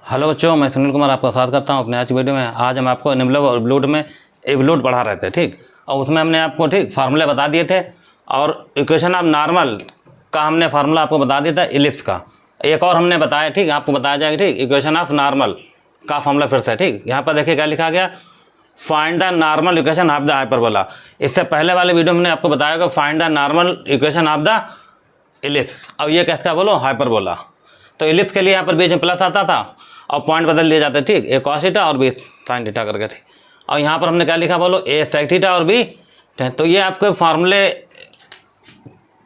Hello बच्चों, मैं सुनील कुमार आपका स्वागत करता हूं अपने आज की वीडियो में। आज हम आपको निम्नलिखित और एवोल्यूट में एवोल्यूट पढ़ा रहे थे, ठीक। और उसमें हमने आपको ठीक फार्मूले बता दिए थे और इक्वेशन ऑफ नॉर्मल का हमने फार्मूला आपको बता दिया था इलिप्स का। एक और हमने बताया, ठीक, आपको बताया जाएगा, ठीक, इक्वेशन ऑफ नॉर्मल का फार्मूला फिर से, ठीक। यहाँ पर देखिए क्या लिखा गया, find the normal equation of the hyperbola. इससे पहले वाले वीडियो में हमने आपको बताया कि find the normal equation of the ellipse. अब ये कैसा बोलो, हाइपरबोला। तो इलिप्स के लिए यहाँ पर बीच में प्लस आता था और पॉइंट बदल दिए जाते, ठीक, ए कॉस थीटा और बी साइन थीटा करके, ठीक। और यहाँ पर हमने क्या लिखा बोलो, ए सेक थीटा और बी। तो ये आपके फार्मूले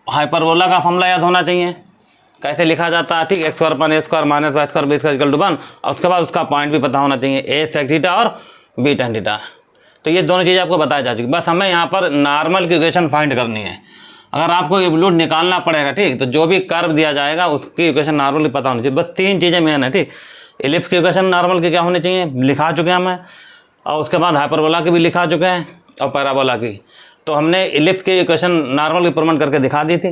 हाइपरबोला का फार्मूला याद होना चाहिए, कैसे लिखा जाता है, ठीक। X square upon a square minus y square b square equal to 1। और उसके बाद उसका पॉइंट भी पता होना चाहिए, ए सेक थीटा और बी टेन थीटा। तो ये दोनों चीज़ें आपको बताई जा चुकी। बस हमें यहाँ पर नॉर्मल की इक्वेशन फाइंड करनी है। अगर आपको एवोल्यूट निकालना पड़ेगा, ठीक, तो जो भी कर्व दिया जाएगा उसकी इक्वेशन नॉर्मल की पता होनी चाहिए। बस तीन चीज़ें मेन है, ठीक। इलिप्स की इक्वेशन नॉर्मल की क्या होनी चाहिए, लिखा चुके हैं हमें, और उसके बाद हाइपरबोला की भी लिखा चुके हैं और पैराबोला की। तो हमने इलिप्स की इक्वेशन नॉर्मल की प्रूव करके दिखा दी थी।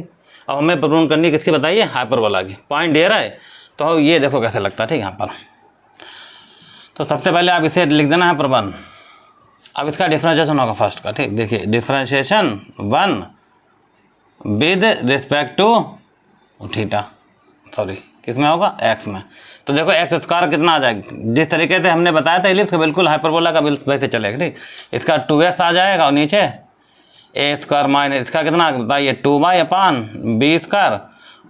अब हमें प्रूव करनी किसकी बताइए, हाइपरबोला की। पॉइंट दे रहा है तो ये देखो कैसे लगता है, ठीक। यहाँ पर तो सबसे पहले आप इसे लिख देना है पर 1। अब इसका डिफ्रेंशिएशन होगा फर्स्ट का, ठीक। देखिए differentiation 1 with respect to theta, sorry किसमें होगा, एक्स में। तो देखो एक्स स्क्वायर कितना आ जाएगा, जिस तरीके से हमने बताया था इलिप्स का बिल्कुल हाइपरबोला का बिल्कुल वैसे चलेगा, ठीक। इसका 2x आ जाएगा और नीचे ए स्क्वायर माइनस इसका कितना बताइए 2y/b स्क्वायर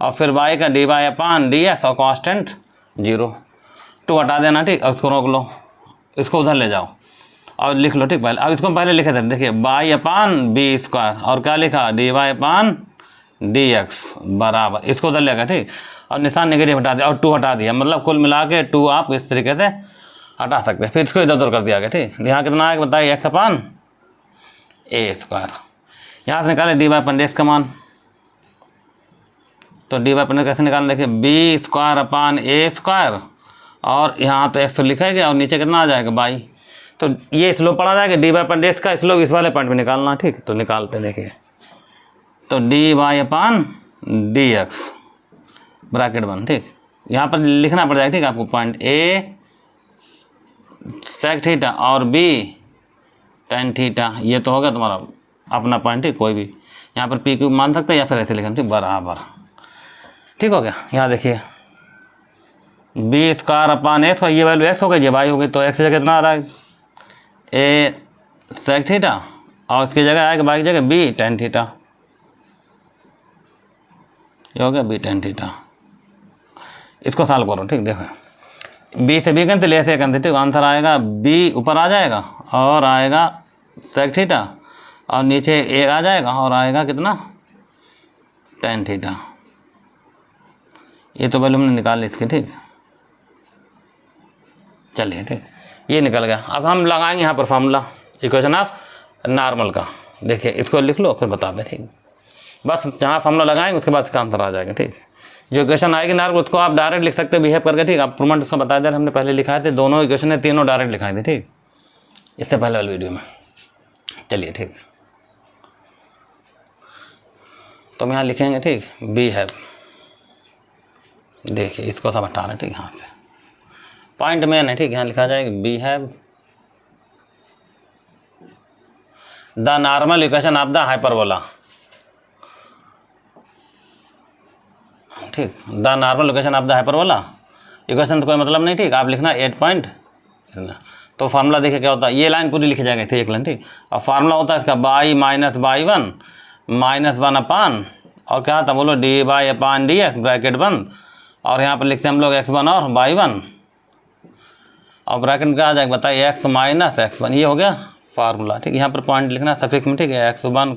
और फिर y का dy/dx और कांस्टेंट 0। 2 हटा देना, ठीक। और इसको रोक लो, इसको उधर ले जाओ और लिख लो, ठीक। पहले अब इसको पहले लिखे थे, देखिए y/b स्क्वायर और क्या लिखा dy/dx बराबर, इसको उधर लेगा, ठीक। और निशान नेगेटिव हटा दिया और 2 हटा दिया, मतलब कुल मिला के 2 आप इस तरीके से हटा सकते हैं। फिर इसको इधर उधर कर दिया गया, ठीक। यहाँ कितना आएगा बताइए x/a स्क्वायर। यहाँ से निकाले dy/dx का मान, तो dy/dx कैसे निकाल, देखिए b स्क्वायर/a स्क्वायर और यहाँ तो x तो लिखा गया और नीचे कितना आ जाएगा y। तो ये स्लोप पड़ा जाएगा, dy/dx का स्लोप इस वाले पॉइंट पे निकालना, ठीक। तो निकालते देखिए, तो dy/dx ब्रैकेट 1, ठीक। यहाँ पर लिखना पड़ जाएगा, ठीक, आपको पॉइंट ए सेक थीटा और बी टेन थीटा। ये तो हो गया तुम्हारा अपना पॉइंट, ठीक। कोई भी यहाँ पर पी क्यू मान सकते हैं या फिर ऐसे लिखना, ठीक, बराबर, ठीक हो गया। यहाँ देखिए बी स्क्वायर/a स्क्वायर, ये वैल्यू x हो गई, ये y हो गई। तो x की जगह कितना आ रहा है, ए सेक थीटा और इसकी जगह आएगा y की जगह बी टेन थीटा। ये हो गया बी टेन थीटा। इसको सॉल्व करो, ठीक। देखो बी से बी कैंसिल, ए से कैंसिल, ठीक। आंसर आएगा बी ऊपर आ जाएगा और आएगा सेक थीटा और नीचे ए आ जाएगा और आएगा कितना टेन थीटा। ये तो वैल्यू हमने निकाल ली इसकी, ठीक। चलिए, ठीक, ये निकल गया। अब हम लगाएंगे यहाँ पर फार्मूला इक्वेशन ऑफ नॉर्मल का। देखिए इसको लिख लो फिर बता दें, ठीक। बस जहाँ फार्मूला लगाएंगे उसके बाद इसका आंसर आ जाएगा, ठीक। जो इक्वेशन आएगी नॉर्मल उसको आप डायरेक्ट लिख सकते हो बिहेव करके, ठीक। आप प्रूवमेंट उसका बता दें, हमने पहले लिखाए थे, दोनों इक्वेशन है तीनों डायरेक्ट लिखाए थे, ठीक, इससे पहले वाली वीडियो में। चलिए, ठीक, तो हम यहाँ लिखेंगे, ठीक, बी हैव। देखिए इसको सब हटा रहे, ठीक, यहाँ से पॉइंट मेन है, ठीक। यहाँ लिखा जाएगा we have the normal equation of the hyperbola, ठीक। The normal equation of the hyperbola, equation तो कोई मतलब नहीं, ठीक। आप लिखना 8 पॉइंट। तो फार्मूला देखिए क्या होता है, ये लाइन पूरी लिखी जाएगी थी एक लाइन, ठीक। और फार्मूला होता है इसका y माइनस y1 माइनस 1/, और क्या था बोलो dy/dx ब्रैकेट बंद, और यहाँ पर लिखते हैं हम लोग x1 और y1 और ब्रैकेट में क्या आ जाएगा बताइए x माइनस x1। ये हो गया फार्मूला, ठीक। यहाँ पर पॉइंट लिखना सफिक्स में, ठीक है, x1,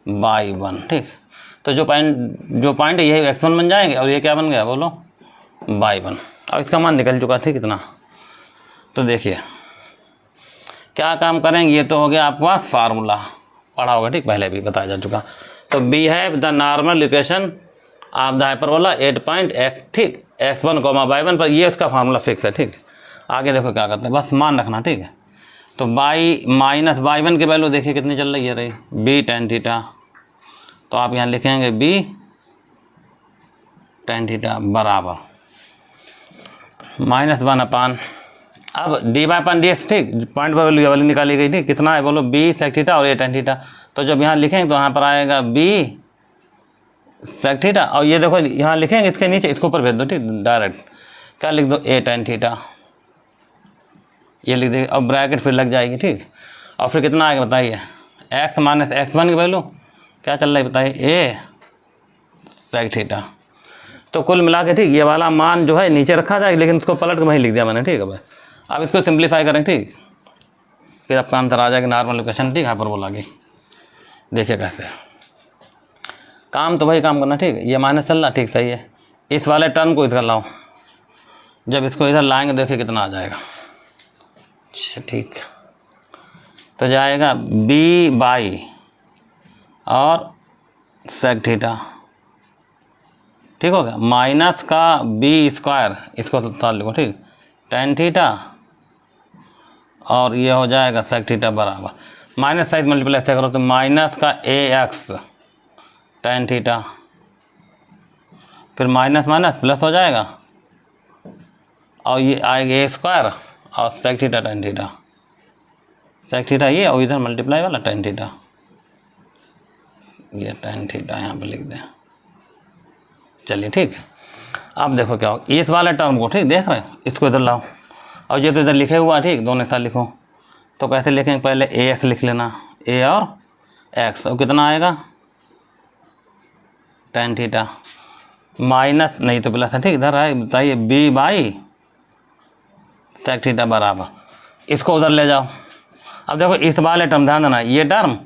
y1, ठीक। तो जो पॉइंट है यही x1 बन जाएंगे और ये क्या बन गया बोलो y1। अब इसका मान निकल चुका, ठीक, कितना। तो देखिए क्या काम करेंगे, ये तो हो गया आपके पास फार्मूला पढ़ा होगा, ठीक, पहले भी बताया जा चुका। तो we have the normal equation of the hyperbola 8 point x, ठीक, x1, y1 पर ये इसका फार्मूला फिक्स है, ठीक। आगे देखो क्या करते हैं, बस मान रखना, ठीक है। तो y माइनस y1 की वैल्यू देखिए कितनी चल रही है, रही बी टेन थीटा। तो आप यहाँ लिखेंगे बी टेन थीटा बराबर -1 अपान, अब dy अपान dx, ठीक, पॉइंट पर वैल्यू निकाली गई थी, कितना है बोलो, b sec थीटा और a tan थीटा। तो जब यहाँ लिखेंगे तो यहाँ पर आएगा b sec थीटा, और ये देखो यहाँ लिखेंगे इसके नीचे, इसके ऊपर भेज दो, ठीक, डायरेक्ट क्या लिख दो, a tan थीटा, ये लिख देंगे, और ब्रैकेट फिर लग जाएगी, ठीक। और फिर कितना आएगा बताइए, x माइनस x1 की वैल्यू क्या चल रहा है बताइए, a sec थीटा। तो कुल मिला के, ठीक, ये वाला मान जो है नीचे रखा जाए, लेकिन उसको पलट के वहीं लिख दिया मैंने, ठीक है भाई। अब इसको सिंप्लीफाई करें, ठीक, फिर आपका आंसर आ जाएगा नॉर्मल इक्वेशन, ठीक, हाइपरबोला की। देखिए कैसे काम, तो वही काम करना, ठीक। ये माइनस चल रहा, ठीक, सही है। इस वाले टर्म को इधर लाओ, जब इसको इधर लाएंगे देखिए कितना आ जाएगा, ठीक। तो जाएगा b बाई और sec थीटा, ठीक हो गया, माइनस का b स्क्वायर, इसको तो लिखो, ठीक, tan थीटा, और ये हो जाएगा sec थीटा बराबर, माइनस साइड मल्टीप्लाई से करो तो माइनस का ax tan थीटा, फिर माइनस माइनस प्लस हो जाएगा, और ये आएगा a स्क्वायर और sec theta tan theta, sec theta ये, और इधर मल्टीप्लाई वाला tan थीटा, ये tan थीटा यहाँ पे लिख दें। चलिए ठीक, अब देखो क्या होगा, इस वाले टर्म को, ठीक, देख रहे हैं, इसको इधर लाओ, और ये तो इधर लिखे हुआ, ठीक, दोनों साथ लिखो। तो कैसे लिखेंगे, पहले ax लिख लेना, a और x, और कितना आएगा tan थीटा, माइनस नहीं तो प्लस है, ठीक, इधर है, बताइए b बाई sec थीटा बराबर, इसको उधर ले जाओ। अब देखो इस वाले टर्म ध्यान देना, ये टर्म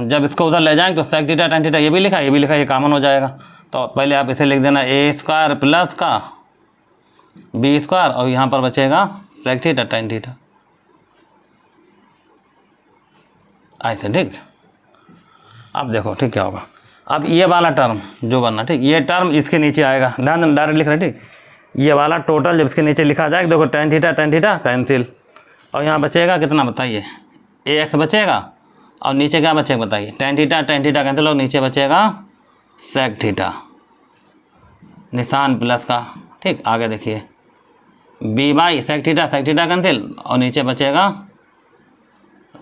जब इसको उधर ले जाएंगे तो sec थीटा tan थीटा ये भी लिखा ये कॉमन हो जाएगा। तो पहले आप इसे लिख देना a स्क्वायर प्लस का b स्क्वायर, और यहाँ पर बचेगा sec थीटा tan थीटा, ऐसे, ठीक। अब देखो, ठीक, क्या होगा, अब ये वाला टर्म जो बनना, ठीक, ये टर्म इसके नीचे आएगा, ध्यान डायरेक्ट लिख रहे हैं, ठीक, ये वाला टोटल जब इसके नीचे लिखा जाएगा, देखो tan थीटा कैंसिल, और यहाँ बचेगा कितना बताइए, ax बचेगा, और नीचे क्या बचेगा बताइए, tan थीटा कैंसिल, और नीचे बचेगा sec थीटा, निशान प्लस का, ठीक। आगे देखिए b by sec theta cancel, और नीचे बचेगा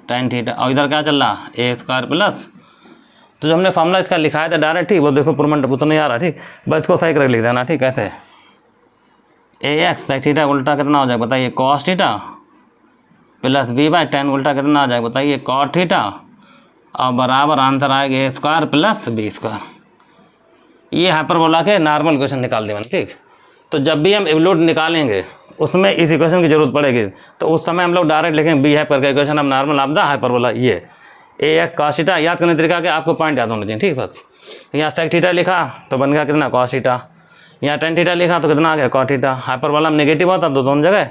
tan थीटा, और इधर क्या चल रहा, a स्क्वायर प्लस, तो जो हमने फॉर्मूला इसका लिखाया था डायरेक्ट, ठीक, वो देखो प्रूवमेंट वो तो नहीं आ रहा, ठीक, बस इसको सही करके लिख देना, ठीक। कैसे, ax sec थीटा उल्टा कितना हो जाएगा बताइए, cos theta plus b by tan उल्टा कितना आ जाएगा बताइए, cot थीटा, और बराबर आंसर आएगा a square plus b square. ये हाइपरबोला के नॉर्मल इक्वेशन निकाल देंगे, ठीक। तो जब भी हम एब्सोल्यूट निकालेंगे उसमें इस इक्वेशन की जरूरत पड़ेगी, तो उस समय हम लोग डायरेक्ट लिखेंगे बी हैप करके इक्वेशन, हम नॉर्मल ऑफ द हाइपरबोला, ये ax cos थीटा, याद करने तरीका के आपको पॉइंट याद होना चाहिए, ठीक। बस यहाँ sec थीटा लिखा तो बन गया कितना cos थीटा, यहाँ tan थीटा लिखा तो कितना आ गया cot थीटा, हाइपरबोला में नेगेटिव होता तो दोनों जगह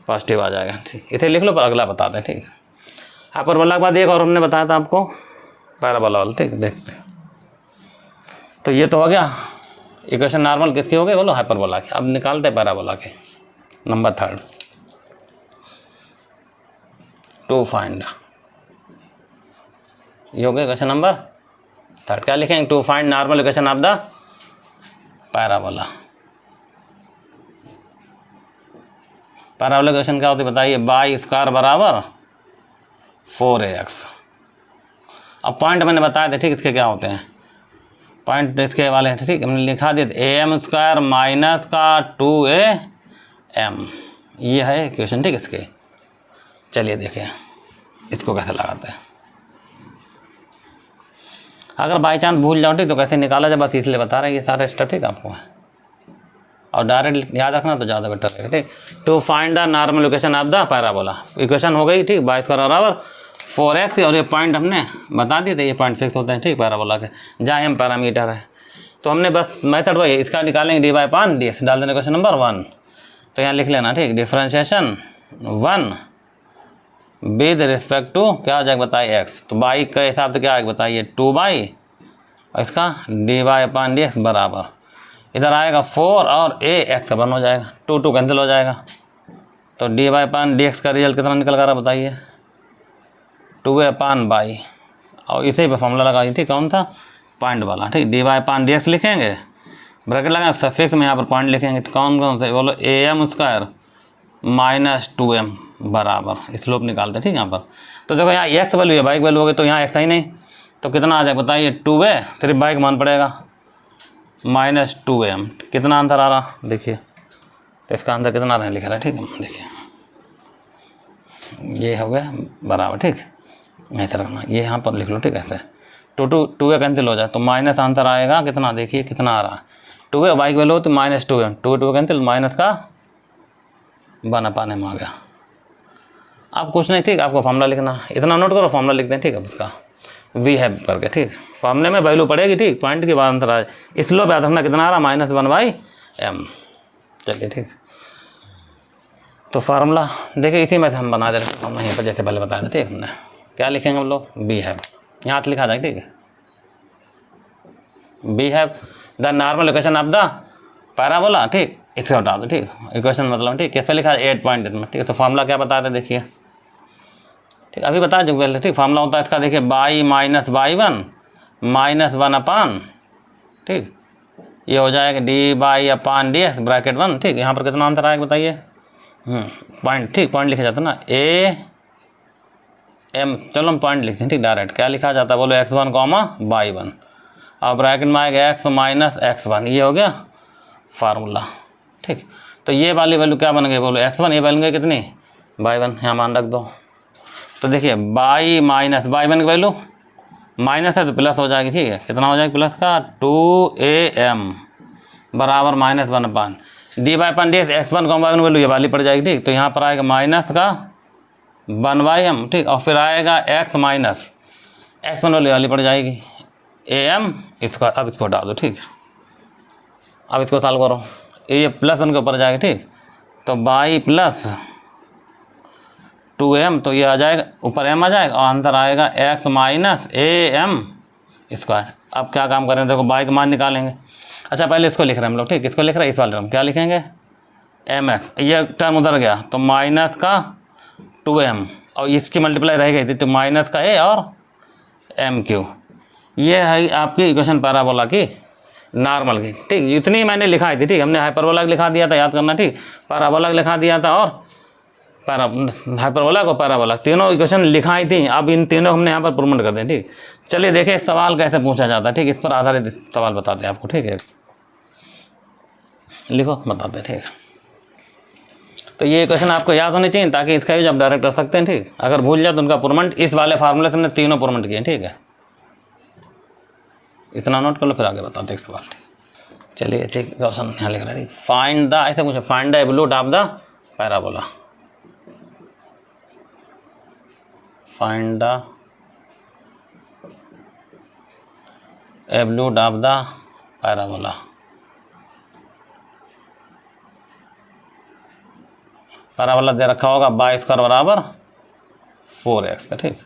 पॉजिटिव आ जाएगा, ठीक। इसे लिख लो, पर अगला बताते हैं, ठीक। हाइपरबोला के बाद एक और हमने बताया था आपको पैराबोला वाला, ठीक, देखते हैं। तो ये तो हो गया इक्वेशन नॉर्मल किसकी हो गई बोलो, हाइपरबोला की। अब निकालते हैं पैराबोला के, नंबर 3 टू फाइंड, ये हो गया इक्वेशन नंबर 3। क्या लिखेंगे, to find normal equation of the parabola. Parabola equation क्या होती है बताइए, बाई स्क्वायर बराबर 4ax। अब पॉइंट मैंने बताया था, ठीक, इसके क्या होते हैं पॉइंट, इसके वाले हैं, ठीक, हमने लिखा दिया am स्क्वायर माइनस का 2am, ये है इक्वेशन, ठीक। इसके चलिए देखिए इसको कैसे लगाते हैं। अगर बाई चांस भूल जाओ, ठीक, तो कैसे निकाला जाए बस इसलिए बता रहे हैं ये सारे स्टेप, ठीक, आपको है, और डायरेक्ट याद रखना तो ज़्यादा बेटर रहेगा, ठीक। To find the normal equation of the parabola, equation हो गई, ठीक, बाई स्क्वायर बराबर 4x, और ये पॉइंट हमने बता दिए थे, ये पॉइंट फिक्स होते हैं, ठीक, पैराबोला के, जहाँ एम पैरामीटर है। तो हमने बस मेथड वही इसका निकालेंगे, डी बाई पान डी एक्स डाल देना क्वेश्चन नंबर 1। तो यहाँ लिख लेना, ठीक, डिफ्रेंशिएशन 1 विद रिस्पेक्ट टू क्या हो जाएगा बताइए x, तो बाई के हिसाब से क्या आएगा बताइए 2 बाई, और इसका डी बाई पान डी एक्स बराबर, इधर आएगा 4 और a x का 1 हो जाएगा, 2 कैंसिल हो जाएगा, तो डी बाई पान डी एक्स का रिजल्ट कितना निकल कर रहा बताइए 2a पान बाई, और इसे पे फॉर्मूला लगाइए, ठीक, कौन था पॉइंट वाला, ठीक, डी बाई पान डी एक्स लिखेंगे ब्रैकेट लगाएं, सफिक्स में यहाँ पर पॉइंट लिखेंगे, तो कौन कौन से बोलो, A M square minus 2m बराबर स्लोप निकालते हैं, ठीक है। यहाँ पर तो देखो यहाँ एक्स वैल्यू है, बाइक वैल्यू हो गई, तो यहाँ एक्स ही नहीं, तो कितना आ जाए बताइए, 2 है, सिर्फ बाइक मान पड़ेगा माइनस 2m। कितना आंसर आ रहा देखिए, तो इसका आंसर कितना आ रहा है लिख रहा है, ठीक है। देखिए ये हो गया बराबर, ठीक, ऐसे रखना, ये यहाँ पर लिख लो, ठीक है। ऐसे 2 है कैंसिल हो जाए, तो माइनस आंसर आएगा कितना, देखिए कितना आ रहा है, 2 है बाइक वैल्यू तो माइनस 2m, 2 कैंसिल, माइनस का 1/m आ गया। आप कुछ नहीं, ठीक, आपको फार्मूला लिखना, इतना नोट करो, फार्मूला लिखते हैं, ठीक है। उसका वी हैव करके, ठीक, फार्मूले में वैल्यू पड़ेगी, ठीक, पॉइंट के बाद आंसर आए, स्लोप याद रखना कितना आ रहा, -1/m। चलिए ठीक, तो फार्मूला देखिए इसी में से हम बना दे रहे हैं, यहीं पर जैसे पहले बताया था, ठीक। हमने क्या लिखेंगे हम लोग, बी हैव, यहाँ से लिखा जाए, ठीक है। We have the normal equation of the parabola, ठीक, इसे हटा दो, ठीक, इक्वेशन मतलब, ठीक, किस पे लिखा है 8 पॉइंट में, ठीक है। तो फार्मूला क्या बताते देखिए, ठीक, अभी बता जो पहले, ठीक। फार्मूला होता है इसका, देखिए बाई माइनस बाई 1 माइनस 1/, ठीक, ये हो जाएगा d//dx ब्रैकेट 1, ठीक। यहाँ पर कितना आंसर आएगा बताइए, पॉइंट, ठीक, पॉइंट लिखा जाता है ना, ए एम, चलो हम पॉइंट लिखते हैं, ठीक, डायरेक्ट क्या लिखा जाता है बोलो, x1 y1, और ब्रैकेट में आएगा x माइनस x1, ये हो गया फार्मूला, ठीक। तो ये वाली वैल्यू क्या बन गई बोलो, x1, ये बन गई कितनी y1, यहाँ मान रख दो। तो देखिए y माइनस y1 की वैल्यू माइनस है तो प्लस हो जाएगी, ठीक है। कितना हो जाएगा प्लस का, 2am बराबर -1/, d/dx x1 y1 वैल्यू ये वाली पड़ जाएगी, ठीक। तो यहाँ पर आएगा माइनस का 1/m, ठीक, और फिर आएगा x माइनस x1 वैल्यू वाली पड़ जाएगी am इसका, अब इसको हटा दो, ठीक। अब इसको सॉल्व करो, ये प्लस 1 के ऊपर जाएगा, ठीक। तो y प्लस 2m, तो ये आ जाएगा ऊपर m आ जाएगा, और आंसर आएगा x माइनस am स्क्वायर। अब क्या काम करें, देखो y का मान निकालेंगे। अच्छा पहले इसको लिख रहे हैं हम लोग, ठीक, इसको लिख रहे हैं, इस वाले टर्म क्या लिखेंगे, mx, ये टर्म उधर गया तो माइनस का 2m, और इसकी मल्टीप्लाई रह गई थी, तो माइनस का a और mq। ये है आपकी इक्वेशन पैराबोला की नॉर्मल की, ठीक। इतनी मैंने लिखाई थी, ठीक, हमने हाइपरबोला लिखा दिया था, याद करना, ठीक, पैराबोला लिखा दिया था, और हाइपरबोला को पैराबोला, तीनों इक्वेशन लिखाई थी। अब इन तीनों हमने यहाँ पर प्रूव कर दें, ठीक। चलिए देखिए सवाल कैसे पूछा जाता है, ठीक, इस पर आधारित सवाल बताते हैं आपको, ठीक है। लिखो बताते हैं, ठीक। तो ये क्वेश्चन आपको याद होने चाहिए, ताकि इसका यूज आप डायरेक्ट कर सकते हैं, ठीक। अगर भूल जाए तो उनका प्रूवमेंट, इस वाले फार्मूले से हमने तीनों प्रूवमेंट किए, ठीक है। इतना नोट कर लो, फिर आगे बताते हैं सवाल, ठीक। चलिए ठीक, क्वेश्चन यहाँ लिख रहा है, फाइंड द, ऐसे पूछे, find the absolute of the parabola, find the absolute of the parabola. Parabola दे रखा होगा y² बराबर 4x का, ठीक।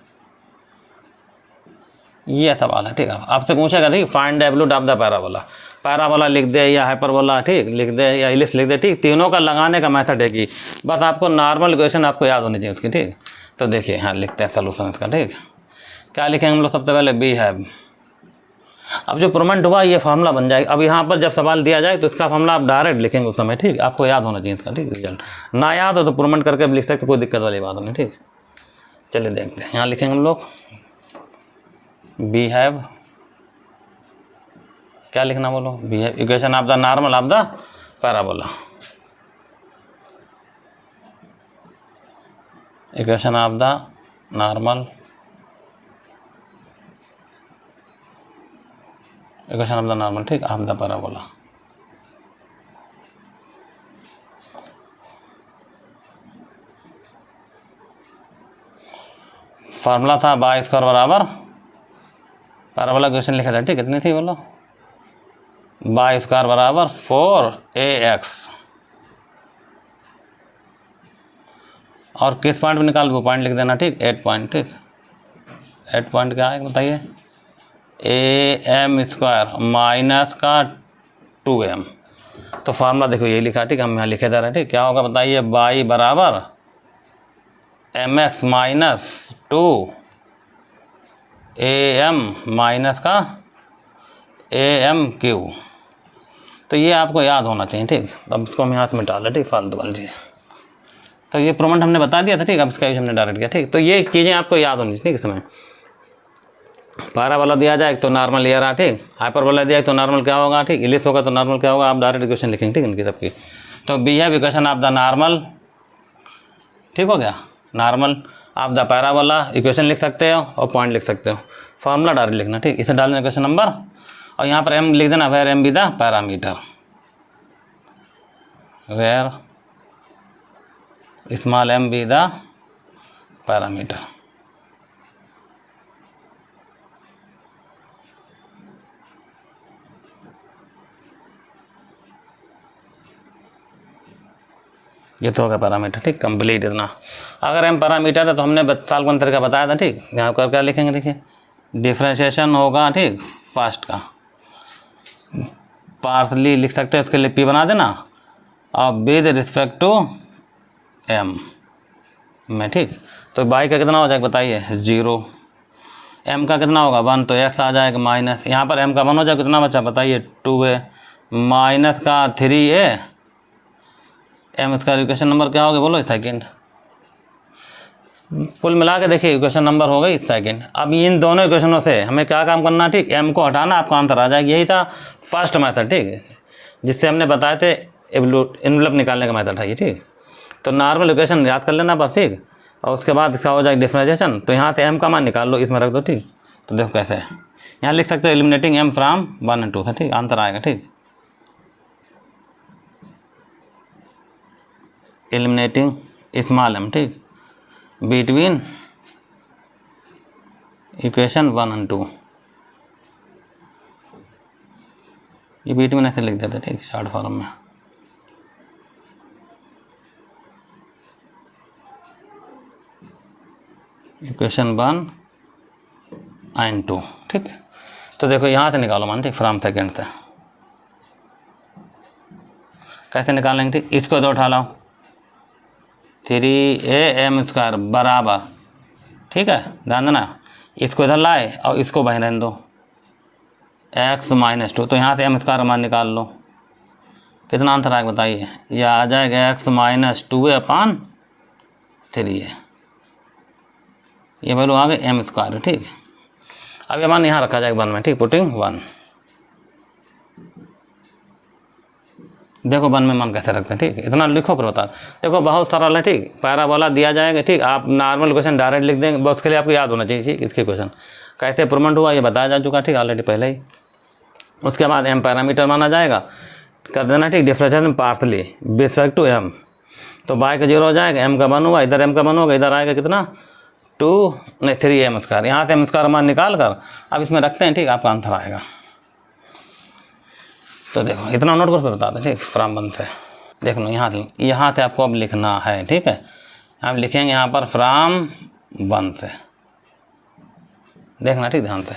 ये सवाल है, ठीक है, आपसे पूछेगा, ठीक, find the absolute of the parabola. Parabola लिख दे या हाइपरबोला, ठीक, लिख दे या इलिप्स लिख दे, ठीक, तीनों का लगाने का मेथड है कि बस आपको नॉर्मल इक्वेशन आपको याद होनी चाहिए उसकी, ठीक। तो देखिए यहाँ लिखते हैं सोल्यूशन इसका, ठीक। क्या लिखेंगे हम लोग, सबसे पहले बी हैव, अब जो प्रूवमेंट हुआ ये फार्मूला बन जाएगा। अब यहाँ पर जब सवाल दिया जाए तो इसका फार्मूला आप डायरेक्ट लिखेंगे उस समय, ठीक, आपको याद होना चाहिए इसका, ठीक। रिजल्ट ना याद हो तो प्रूवमेंट करके लिख सकते, कोई दिक्कत वाली बात नहीं, ठीक। चलिए देखते हैं, यहाँ लिखेंगे हम लोग बी हैव, क्या लिखना बोलो, we have equation of the normal of the parabola, equation of the normal, equation of the normal, ठीक, ऑफ द पैराबोला। फार्मूला था y² बराबर, पैराबोला इक्वेशन लिखा था, ठीक, कितनी थी बोलो, y² बराबर 4ax, और किस पॉइंट पे निकाल, वो पॉइंट लिख देना, ठीक, 8 पॉइंट, ठीक। 8 पॉइंट क्या है बताइए, am² माइनस का 2m। तो फार्मूला देखो ये लिखा, ठीक, हम यहाँ लिखे जा रहे हैं, ठीक। क्या होगा बताइए, y बराबर mx माइनस 2 am माइनस का amq। तो ये आपको याद होना चाहिए, ठीक। अब इसको हम यहाँ से मिटा लें, ठीक, फालतू वाली चीज़। तो ये प्रोमेंट हमने बता दिया था, ठीक। अब इसका यूज हमने डायरेक्ट किया, ठीक। तो ये चीज़ें आपको याद होनी चाहिए, ठीक। इसमें पैराबोला दिया जाए तो नॉर्मल ये रहा, ठीक। हाइपरबोला दिया तो नॉर्मल क्या होगा, ठीक। इलिप्स होगा तो नॉर्मल क्या होगा, आप डायरेक्ट इक्वेशन लिखेंगे, ठीक, इनकी सबकी। तो बी है इक्वेशन ऑफ द नॉर्मल, ठीक हो गया। Normal of the parabola equation लिख सकते हो और पॉइंट लिख सकते हो, फार्मूला डायरेक्ट लिखना, ठीक। इसे डाल देना क्वेश्चन नंबर, और यहाँ पर एम लिख देना, where m be the parameter, where small m be the parameter. ये तो होगा पैरामीटर, ठीक, कंप्लीट इतना। अगर एम पैरामीटर है तो हमने साल को अंतर का बताया था, ठीक। यहाँ पर क्या लिखेंगे, देखिए डिफ्रेंशिएशन होगा, ठीक, फर्स्ट का पार्सली लिख सकते हैं, उसके लिए पी बना देना, और विद रिस्पेक्ट टू एम में, ठीक। तो बाई का कितना हो जाएगा बताइए, 0। एम का कितना होगा 1, तो एक्स आ जाएगा माइनस, यहाँ पर एम का 1 हो जाएगा, कितना बचा बताइए 2a, माइनस का 3a, एम इसका इक्वेशन नंबर क्या होगा बोलो, सेकंड। कुल मिला के देखिए इक्वेशन नंबर हो गई सेकंड। अब इन दोनों इक्वेशनों से हमें क्या काम करना, ठीक, एम को हटाना, आपका आंसर आ जाएगा। यही था फर्स्ट मेथड, ठीक, जिससे हमने बताए थे एनवलप निकालने का मेथड है ये, ठीक। तो नॉर्मल इक्वेशन याद कर लेना बस, ठीक, और उसके बाद इसका हो जाएगा डिफरेंशिएशन। तो यहाँ से एम का मान निकाल लो, इसमें रख दो, ठीक। तो देखो कैसे है, यहाँ लिख सकते हो एलिमिनेटिंग एम फ्रॉम 1 और 2 से, ठीक, आंसर आएगा, ठीक। एलिमिनेटिंग स्मॉल एम, ठीक, बिटवीन इक्वेशन 1 और 2, ये बिटवीन ऐसे लिख देते, ठीक, शॉर्ट फॉर्म में। इक्वेशन 1 और 2, ठीक। तो देखो यहाँ से निकालो मान, ठीक, फ्रॉम सेकेंड से कैसे निकालेंगे, ठीक। इसको तो उठा लो, 3am² बराबर, ठीक है, ध्यान देना, इसको इधर लाए और इसको वहीं रहने दो, x - 2। तो यहाँ से m² मान निकाल लो, कितना आंसर आएगा बताइए, यह आ जाएगा x - 2a/3a। ये वैल्यू आ गई m², ठीक। अब ये मान यहाँ रखा जाएगा 1 में, ठीक, पुटिंग 1। देखो 1 में मान कैसे रखते हैं, ठीक, इतना लिखो पर बता। देखो बहुत सरल है, ठीक। पैराबोला दिया जाएगा, ठीक, आप नॉर्मल क्वेश्चन डायरेक्ट लिख देंगे, बस उसके लिए आपको याद होना चाहिए, ठीक। इसके क्वेश्चन कैसे प्रूवमेंट हुआ ये बताया जा चुका, ठीक, ऑलरेडी पहले ही। उसके बाद एम पैरामीटर माना जाएगा, कर देना, ठीक, differentiation partially with respect to m. तो बाय का 0 हो जाएगा, एम का 1 हुआ, इधर एम का 1 होगा, इधर आएगा कितना 3am²। यहाँ से m² मान निकाल कर अब इसमें रखते हैं, ठीक, आपका आंसर आएगा। तो देखो इतना नोट कर बता दें, ठीक, फ्रॉम 1 से। देख लो यहाँ से आपको अब लिखना है, ठीक है। हम लिखेंगे यहाँ पर फ्रॉम 1 से, देखना, ठीक, ध्यान से।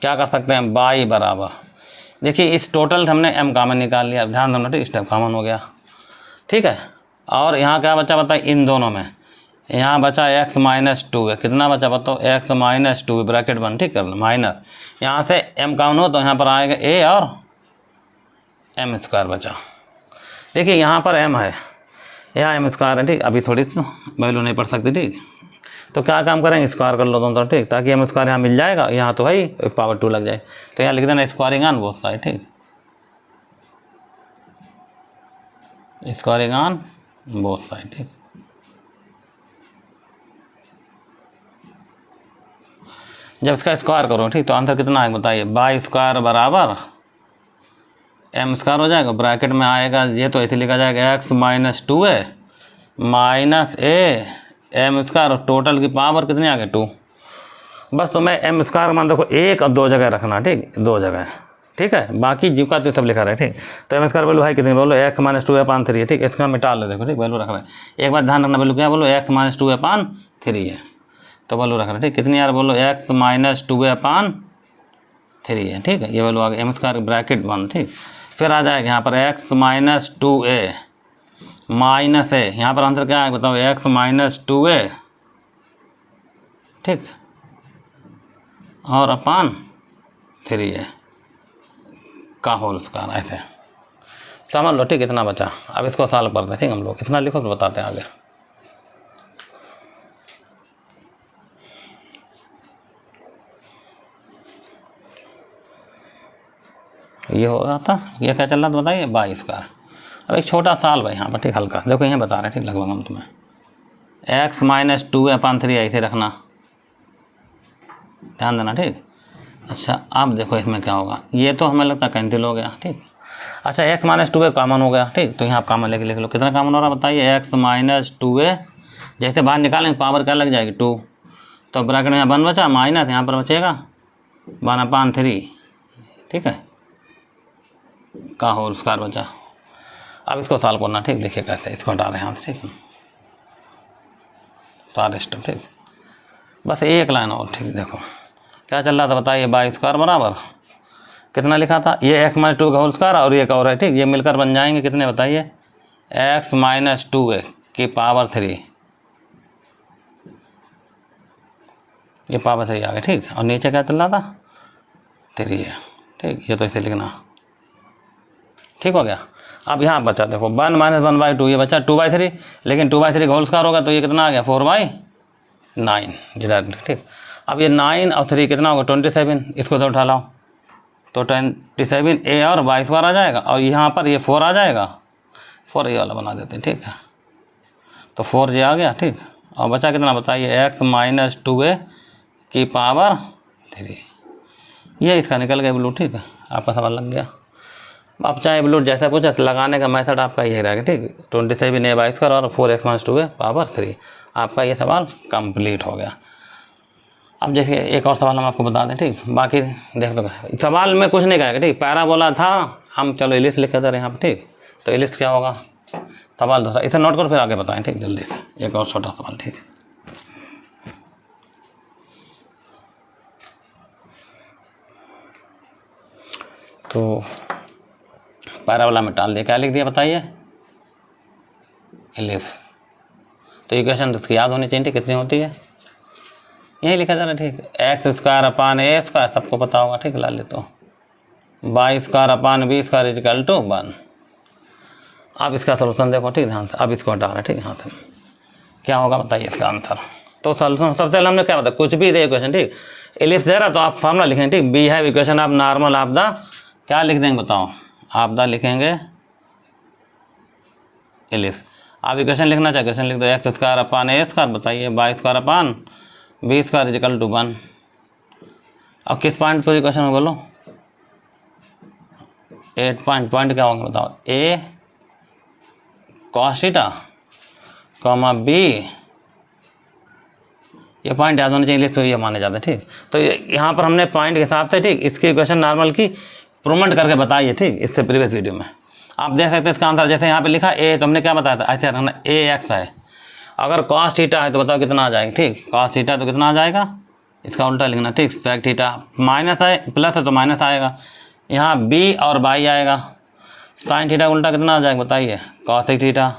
क्या कर सकते हैं, बाई बराबर, देखिए इस टोटल से हमने m कॉमन निकाल लिया, ध्यान देना, ठीक, स्टेप कॉमन हो गया, ठीक है। और यहाँ क्या बचा बताइए, इन दोनों में यहाँ बचा x - 2 है, कितना बचा बताओ, x - 2 ब्रैकेट 1, ठीक, कर लो, माइनस यहाँ से m कॉमन हो तो यहाँ पर आएगा a और m² बचा। देखिए यहाँ पर m है, यहाँ m² है, ठीक। अभी थोड़ी वैल्यू नहीं पढ़ सकती, ठीक। तो क्या काम करेंगे, स्क्वायर कर लो दोनों, ठीक, ताकि m² यहाँ मिल जाएगा, यहाँ तो भाई पावर 2 लग जाए। तो यहाँ लिख देना स्क्वायरिंग ऑन बोथ साइड, ठीक, स्क्वायरिंग ऑन बोथ साइड, ठीक। जब इसका स्क्वायर करो, ठीक, तो आंसर कितना आएगा बताइए, y² बराबर m² हो जाएगा, ब्रैकेट में आएगा, ये तो ऐसे लिखा जाएगा x - 2a minus a m², और टोटल की पावर कितनी आ गई 2। बस तुम्हें m² मान देखो 1 और 2 जगह रखना, ठीक, 2 जगह, ठीक है। बाकी जीव का तो सब लिखा रहे, ठीक। तो m² वैल्यू है कितनी बोलो, x - 2a/3 है, ठीक। इसमें मिटा लो, देखो, ठीक, वैल्यू रख रहे हैं। एक बार ध्यान रखना, वैल्यू क्या बोलो, x - 2a/3 है, तो वैल्यू रख रहे हैं, ठीक। कितनी यार बोलो, x - 2a/3 है, ठीक है। ये वैल्यू आ गई m² ब्रैकेट 1, ठीक। फिर आ जाएगा यहाँ पर x - 2a माइनस a, यहाँ पर आंसर क्या है बताओ, x - 2a, ठीक, और 3a का होल स्क्वायर, ऐसे समझ लो ठीक। इतना बचा, अब इसको सॉल्व करते हैं ठीक। हम लोग इतना लिखो तो बताते हैं आगे। ये हो रहा था, ये क्या चल रहा था बताइए, 22 का। अब एक छोटा साल भाई यहाँ पर ठीक, हल्का देखो यहाँ बता रहे हैं ठीक लगभग हम तुम्हें, x माइनस 2a/3 ऐसे रखना, ध्यान देना ठीक। अच्छा अब देखो इसमें क्या होगा, ये तो हमें लगता है कैंसिल हो गया ठीक। अच्छा x माइनस 2a कॉमन हो गया ठीक, तो यहाँ आप कॉमन लेके लिख लो। कितना कॉमन हो रहा है बताइए, x माइनस 2a, जैसे बाहर निकालेंगे पावर क्या लग जाएगी 2, तो ब्रैकेट में 1 बचा, माइनस यहाँ पर बचेगा 1/3 ठीक है, का होल स्क्वायर बचा। अब इसको सॉल्व करना ठीक, देखिए कैसे, इसको हटा रहे हैं ठीक है, सारे स्टेप ठीक। बस एक लाइन और ठीक। देखो क्या चल रहा था बताइए, 22 स्क्वायर बराबर कितना लिखा था, ये x माइनस 2 का होल स्क्वायर और ये एक और है ठीक, ये मिलकर बन जाएंगे कितने बताइए, x माइनस 2a की पावर 3, ये पावर 3 आ गया ठीक। और नीचे क्या चल रहा था, 3 है ठीक, ये तो इसे लिखना ठीक हो गया। अब यहाँ बचा देखो 1 माइनस 1/2, ये बचा 2/3, लेकिन 2/3 का होल स्क्वायर होगा तो ये कितना आ गया 4/9 ठीक। अब ये 9 और 3 कितना होगा 27, इसको तो उठा लाओ तो 27a और 22 स्क्वायर आ जाएगा, और यहाँ पर ये 4 आ जाएगा, 4 ये वाला बना देते हैं ठीक है, तो 4j आ गया ठीक। और बचा कितना बताइए, x माइनस 2a की पावर 3, ये इसका निकल गया ब्लू ठीक है, आपका सवाल लग गया। अब चाहे ब्लूट जैसा पूछा, लगाने का मेथड आपका ये रहेगा ठीक, 27a/2 स्क्वायर और 4x माइनस 2a पावर 3, आपका ये सवाल कंप्लीट हो गया। अब जैसे एक और सवाल हम आपको बता दें ठीक, बाकी देख दो सवाल में कुछ नहीं कहेगा ठीक, पैराबोला था हम, चलो इलिप्स लिख दें यहाँ पर ठीक, तो इलिप्स क्या होगा, सवाल दूसरा, इसे नोट करो फिर आगे बताएं ठीक जल्दी से। एक और छोटा सवाल ठीक, तो पैराबोला में टाल दिया, क्या लिख दिया बताइए, इलिप्स। तो इक्वेशन तो याद होनी चाहिए कितनी होती है, यही लिखा जा रहा है ठीक, x square upon a square सबको पता होगा ठीक, ला ले तो 22 square upon b square equal to 1। अब इसका सोल्यूशन देखो ठीक ध्यान से, अब इसको हटा रहे ठीक, यहाँ से क्या होगा बताइए इसका आंसर। तो सोल्यूशन सबसे पहले हमने क्या बताया, कुछ भी दे इक्वेशन ठीक, इलिप्स दे रहा तो आप फार्मूला लिखेंगे ठीक, बी है इक्वेशन आप नॉर्मल आप द क्या लिख देंगे बताओ, आप द लिखेंगे इलिप्स। आप इक्वेशन लिखना चाहिए, इक्वेशन लिख दो x square upon a square बताइए 22 square upon b square equal to 1। अब किस पॉइंट पर इक्वेशन में बोलो, 8 पॉइंट क्या होंगे बताओ, a cos theta comma b, ये पॉइंट याद होने चाहिए तो ये माने जाते हैं ठीक। तो यहाँ पर हमने पॉइंट के हिसाब से ठीक इसकी इक्वेशन नॉर्मल की प्रूवमेंट करके बताइए ठीक, इससे प्रीवियस वीडियो में आप देख सकते हैं इसका आंसर। जैसे यहाँ पे लिखा a, तो हमने क्या बताया था, ऐसे रखना ax है, अगर cos थीटा है तो बताओ कितना आ जाएगा ठीक, cos थीटा तो कितना आ जाएगा, इसका उल्टा लिखना ठीक, sec थीटा माइनस है प्लस है तो माइनस आएगा, यहाँ b और बाई आएगा, sin थीटा उल्टा कितना आ जाएगा बताइए cos थीटा,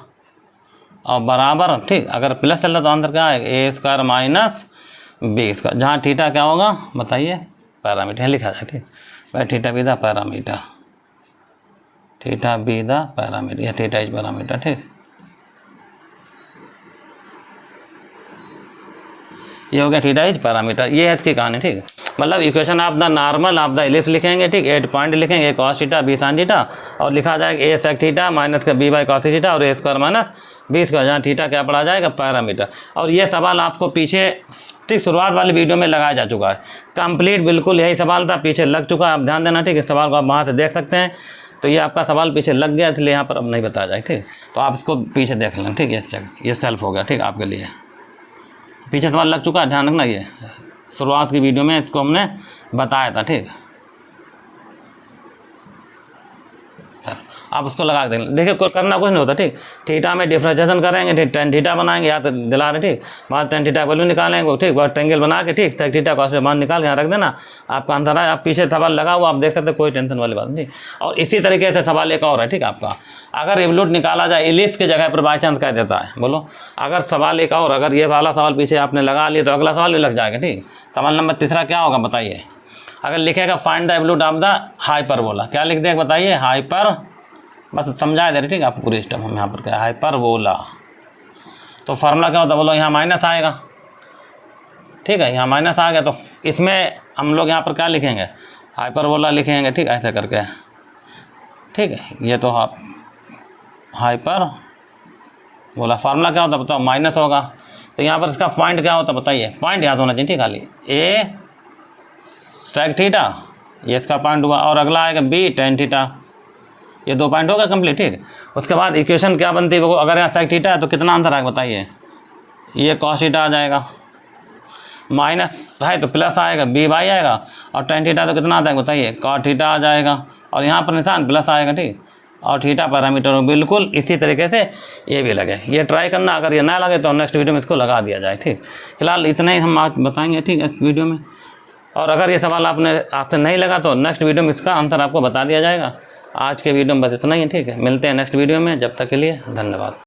और बराबर ठीक, अगर प्लस चल रहा तो आंसर क्या आएगा a square minus b square, जहाँ थीटा क्या होगा बताइए पैरामीटर लिखा जाए ठीक, भाई theta B the parameter, theta B the parameter, या थीटा इज पैरामीटर ठीक। ये हो गया थीटा इज पैरामीटर, ये है इसकी कहानी ठीक। मतलब इक्वेशन आप द नॉर्मल आप द इलिप्स लिखेंगे ठीक, 8 पॉइंट लिखेंगे, cos theta b sin theta, और लिखा जाएगा a sec थीटा माइनस का b बाई cos थीटा और a square minus b square, जहाँ थीटा क्या पड़ा जाएगा पैरामीटर। और ये सवाल आपको पीछे ठीक शुरुआत वाली वीडियो में लगाया जा चुका है, कंप्लीट बिल्कुल यही सवाल था, पीछे लग चुका है, आप ध्यान देना ठीक, इस सवाल को आप वहाँ से देख सकते हैं। तो ये आपका सवाल पीछे लग गया, इसलिए यहाँ पर अब नहीं बताया जाए ठीक, तो आप इसको पीछे देख लें ठीक, ये सेल्फ हो गया ठीक आपके लिए, पीछे सवाल लग चुका है, ध्यान रखना, ये शुरुआत की वीडियो में इसको हमने बताया था ठीक। चल आप उसको लगा देंगे, देखिए करना कुछ नहीं होता ठीक, थीटा में डिफ्रेंशिएशन करेंगे ठीक, tan थीटा बनाएंगे, याद दिला रहे ठीक, बाद tan थीटा वैल्यू निकालेंगे ठीक, बाद ट्रायंगल बना के ठीक, sec थीटा cos मान निकाल के यहाँ रख देना, आपका आंसर है। आप पीछे सवाल लगा हुआ आप देख सकते हैं, कोई टेंशन वाली बात नहीं। और इसी तरीके से सवाल एक और है ठीक आपका, अगर एब्सोल्यूट निकाला जाए इलिप्स के जगह पर बाई चांस कह देता है, बोलो अगर सवाल एक और, अगर ये वाला सवाल पीछे आपने लगा लिया तो अगला सवाल भी लग जाएगा ठीक। सवाल नंबर तीसरा क्या होगा बताइए, अगर लिखेगा find the absolute of the hyperbola, क्या लिख देगा बताइए, हाइपर, बस समझा दे रहे ठीक है आपको पूरी स्टेप हम यहाँ पर क्या हाइपरबोला। तो फार्मूला क्या होता है बोलो, यहाँ माइनस आएगा, ठीक है, यहाँ माइनस आ गया तो इसमें हम लोग यहाँ पर क्या लिखेंगे, हाइपरबोला लिखेंगे, ठीक है, ऐसे करके, ठीक है। ये तो हाइपर बोला, फार्मूला क्या होता है बताओ, माइनस होगा। तो यहाँ पर इसका पॉइंट क्या होता है बताइए, पॉइंट याद होना चाहिए ठीक, खाली ए सेक थीटा, ये इसका पॉइंट हुआ, और अगला आएगा बी टेन थीटा, ये 2 पॉइंट होगा कंप्लीट, ठीक। उसके बाद इक्वेशन क्या बनती है वो, अगर यहाँ सेक थीटा है तो कितना आंसर आएगा बताइए, ये कॉस थीटा आ जाएगा, माइनस है तो प्लस आएगा, बी बाई आएगा, और टेन थीटा तो कितना आता है बताइए, कॉट थीटा आ जाएगा, और यहाँ पर निशान प्लस आएगा, ठीक। और थीटा पैरामीटर बिल्कुल इसी तरीके से ये भी लगे, ये ट्राई करना, अगर ये ना लगे तो नेक्स्ट वीडियो में इसको लगा दिया जाए, ठीक। फिलहाल इतना ही हम आज बताएंगे, ठीक है, इस वीडियो में। और अगर ये सवाल आपसे नहीं लगा तो नेक्स्ट वीडियो में इसका आंसर आपको बता दिया जाएगा। आज के वीडियो में बस इतना ही है, ठीक है। मिलते हैं नेक्स्ट वीडियो में, जब तक के लिए धन्यवाद।